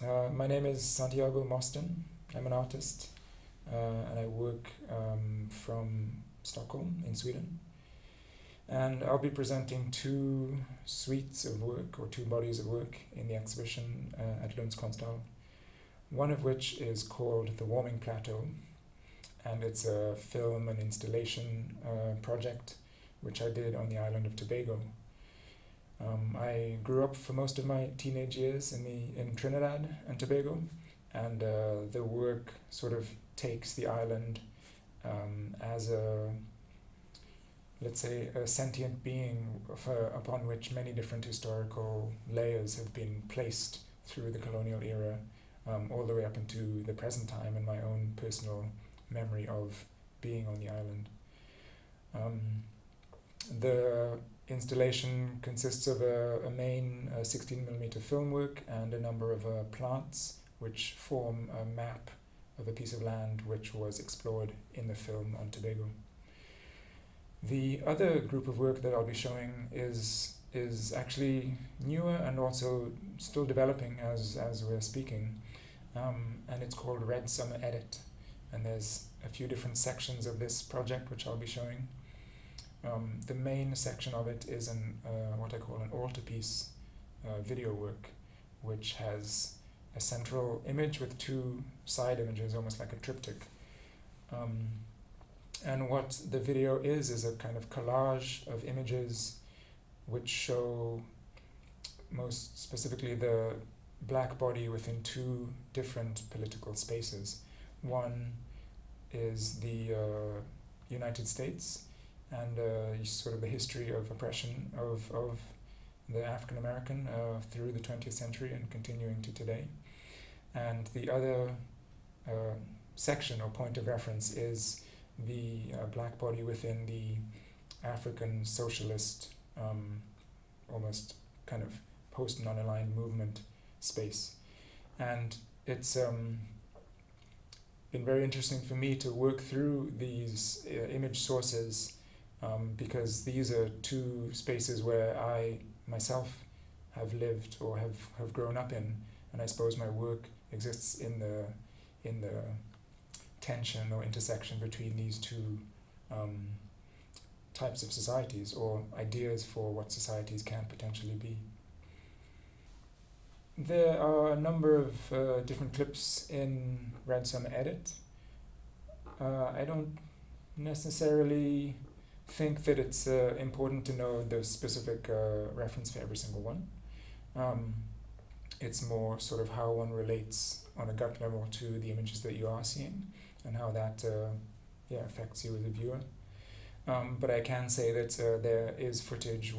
My name is Santiago Mostyn. I'm an artist, and I work from Stockholm in Sweden. And I'll be presenting two suites of work, or two bodies of work, in the exhibition at Lunds konsthall. One of which is called the Warming Plateau, and it's a film and installation project which I did on the island of Tobago. I grew up for most of my teenage years in Trinidad and Tobago, and the work sort of takes the island as let's say, a sentient being upon which many different historical layers have been placed through the colonial era, all the way up into the present time, and my own personal memory of being on the island. The installation consists of a main 16mm film work and a number of plants which form a map of a piece of land which was explored in the film on Tobago. The other group of work that I'll be showing is actually newer and also still developing as we're speaking, and it's called Red Summer Edit, and there's a few different sections of this project which I'll be showing. The main section of it is what I call an altarpiece video work, which has a central image with two side images, almost like a triptych. And what the video is a kind of collage of images which show most specifically the black body within two different political spaces. One is the United States, and sort of the history of oppression of the African American through the 20th century and continuing to today. And the other section or point of reference is the black body within the African socialist, almost kind of post-non-aligned movement space. And it's been very interesting for me to work through these image sources, because these are two spaces where I myself have lived or have grown up in, and I suppose my work exists in the tension or intersection between these two types of societies, or ideas for what societies can potentially be. There are a number of different clips in Red Summer Edit. I don't necessarily think that it's important to know the specific reference for every single one. It's more sort of how one relates on a gut level to the images that you are seeing, and how that affects you as a viewer. But I can say that there is footage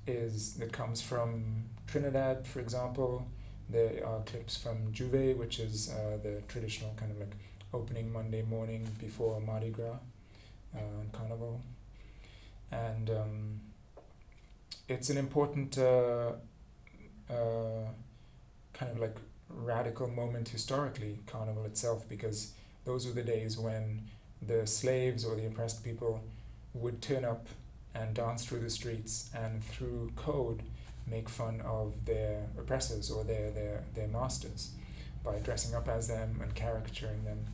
that comes from Trinidad, for example. There are clips from Juve, which is the traditional kind of like opening Monday morning before Mardi Gras and Carnival. And it's an important kind of like radical moment historically, Carnival itself, because those were the days when the slaves or the oppressed people would turn up and dance through the streets, and through code make fun of their oppressors or their masters by dressing up as them and caricaturing them.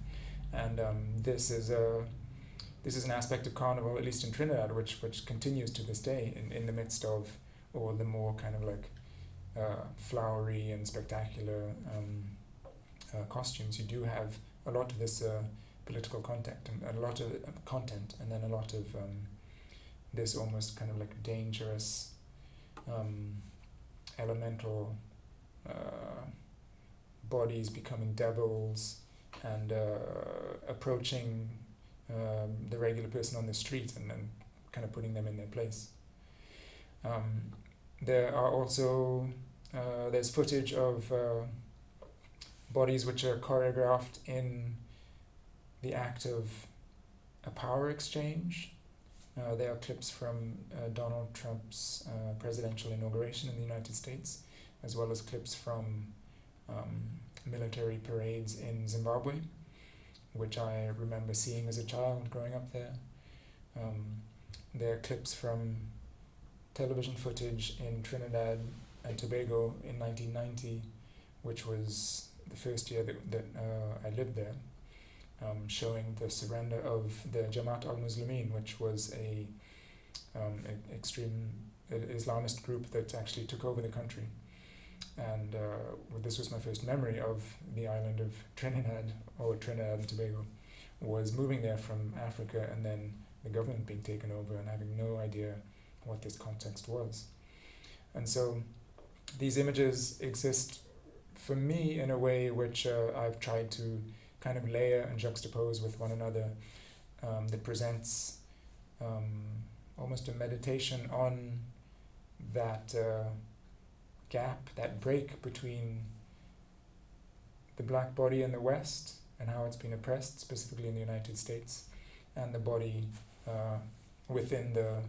And this is an aspect of Carnival, at least in Trinidad, which continues to this day in the midst of all the more kind of like flowery and spectacular costumes. You do have a lot of this political content and a lot of content, and then a lot of this almost kind of like dangerous elemental bodies becoming devils and approaching the regular person on the street and then kind of putting them in their place. There are also there's footage of bodies which are choreographed in the act of a power exchange. There are clips from Donald Trump's presidential inauguration in the United States, as well as clips from military parades in Zimbabwe, which I remember seeing as a child growing up there. There are clips from television footage in Trinidad and Tobago in 1990, which was the first year that I lived there, showing the surrender of the Jamaat al-Muslimin, which was a extreme Islamist group that actually took over the country. And this was my first memory of the island of Trinidad, or Trinidad and Tobago, was moving there from Africa and then the government being taken over and having no idea what this context was. And so these images exist for me in a way which I've tried to kind of layer and juxtapose with one another, that presents almost a meditation on that gap, that break between the black body in the West and how it's been oppressed, specifically in the United States, and the body within the,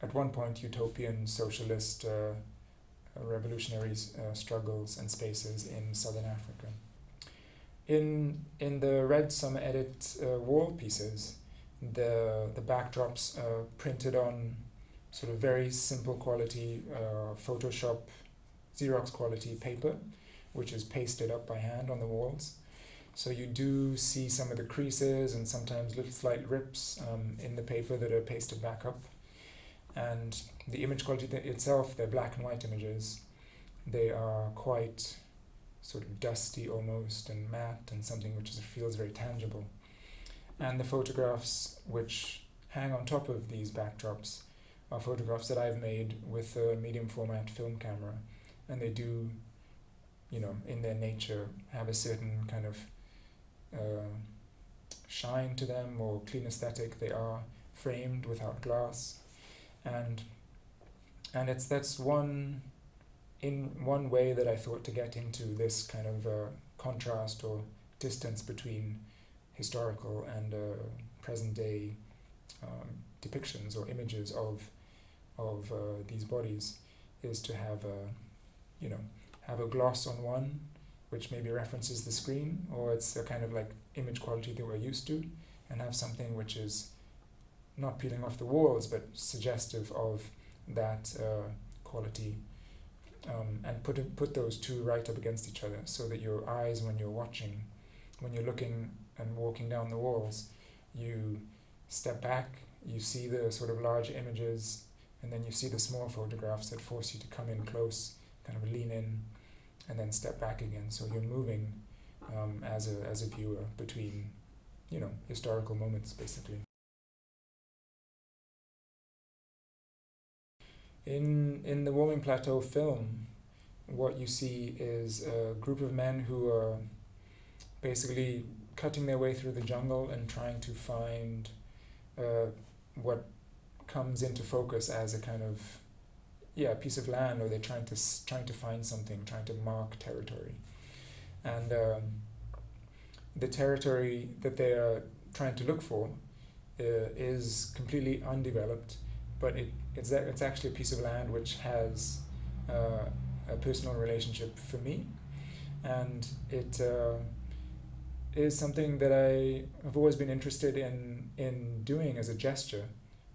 at one point, utopian socialist revolutionary struggles and spaces in Southern Africa. In the Red Summer Edit wall pieces, the backdrops are printed on sort of very simple quality Photoshop, Xerox quality paper, which is pasted up by hand on the walls. So you do see some of the creases and sometimes little slight rips in the paper that are pasted back up. And the image quality itself, they're black and white images. They are quite sort of dusty almost and matte, and something which feels very tangible. And the photographs which hang on top of these backdrops are photographs that I've made with a medium format film camera, and they do, in their nature, have a certain kind of shine to them, or clean aesthetic. They are framed without glass, and that's one way that I thought to get into this kind of contrast or distance between historical and present day depictions or images of these bodies, is to have a gloss on one which maybe references the screen, or it's a kind of like image quality that we're used to, and have something which is not peeling off the walls but suggestive of that quality, and put those two right up against each other, so that your eyes, when you're watching, when you're looking and walking down the walls, you step back, you see the sort of large images, and then you see the small photographs that force you to come in close, kind of lean in, and then step back again. So you're moving as a viewer between, historical moments, basically. In the Warming Plateau film, what you see is a group of men who are basically cutting their way through the jungle and trying to find what comes into focus as a kind of piece of land, or they're trying to find something, trying to mark territory. And the territory that they are trying to look for is completely undeveloped, but it's actually a piece of land which has a personal relationship for me, and it is something that I have always been interested in doing as a gesture,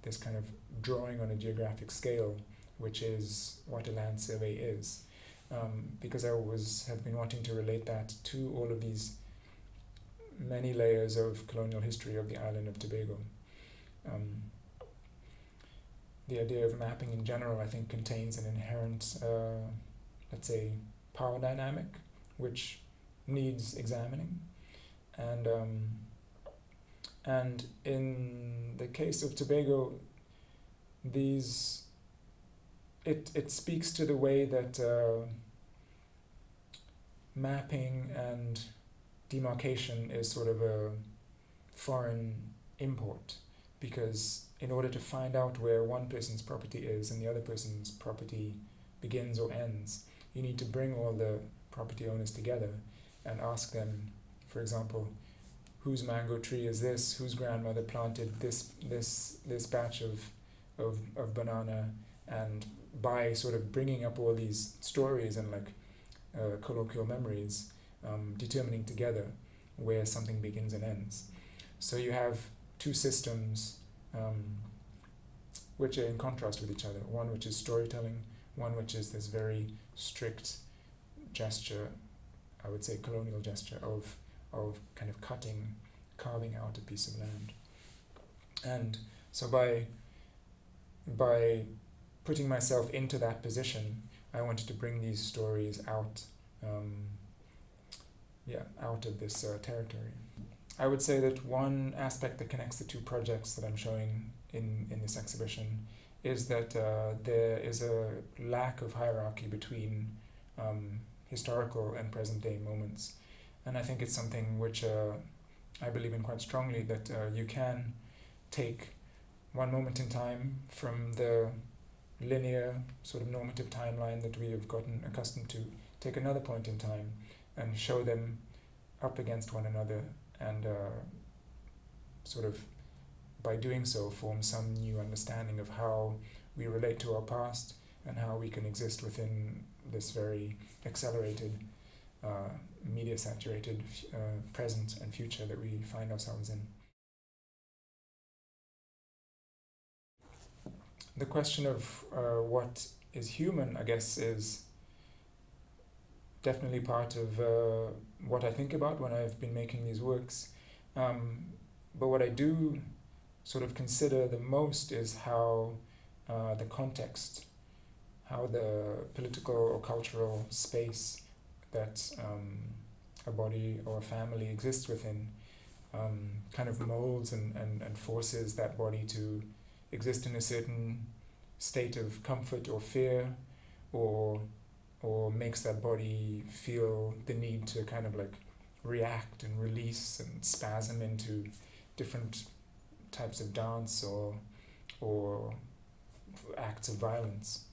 this kind of drawing on a geographic scale, which is what a land survey is, because I always have been wanting to relate that to all of these many layers of colonial history of the island of Tobago. The idea of mapping in general, I think, contains an inherent, let's say, power dynamic, which needs examining. And in the case of Tobago, it speaks to the way that mapping and demarcation is sort of a foreign import, because in order to find out where one person's property is and the other person's property begins or ends, you need to bring all the property owners together and ask them, for example, whose mango tree is this, whose grandmother planted this batch of banana, and by sort of bringing up all these stories and colloquial memories, determining together where something begins and ends. So you have two systems which are in contrast with each other. One which is storytelling, one which is this very strict gesture I would say, colonial gesture of kind of carving out a piece of land. And so by putting myself into that position, I wanted to bring these stories out, out of this territory. I would say that one aspect that connects the two projects that I'm showing in this exhibition is that there is a lack of hierarchy between historical and present day moments. And I think it's something which I believe in quite strongly, that you can take one moment in time from the linear sort of normative timeline that we have gotten accustomed to, take another point in time and show them up against one another, and sort of by doing so form some new understanding of how we relate to our past and how we can exist within this very accelerated, media saturated present and future that we find ourselves in. The question of what is human, I guess, is definitely part of what I think about when I've been making these works. But what I do sort of consider the most is how the context, how the political or cultural space that a body or a family exists within kind of molds and forces that body to exist in a certain state of comfort or fear, or makes that body feel the need to kind of like react and release and spasm into different types of dance or acts of violence.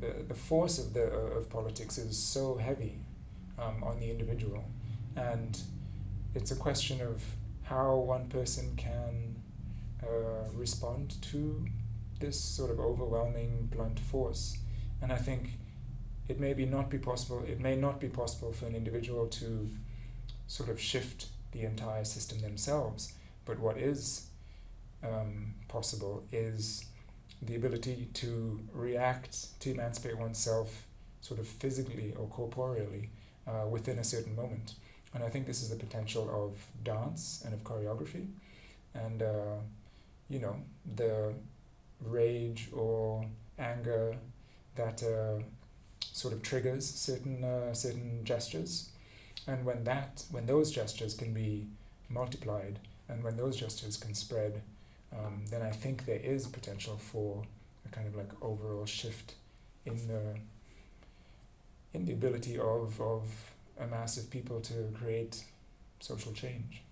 The force of politics is so heavy on the individual, and it's a question of how one person can respond to this sort of overwhelming blunt force. And I think it may not be possible for an individual to sort of shift the entire system themselves, but what is possible is the ability to react, to emancipate oneself sort of physically or corporeally within a certain moment. And I think this is the potential of dance and of choreography, and the rage or anger that sort of triggers certain gestures, and when those gestures can be multiplied and when those gestures can spread, then I think there is potential for a kind of like overall shift in the ability of a mass of people to create social change.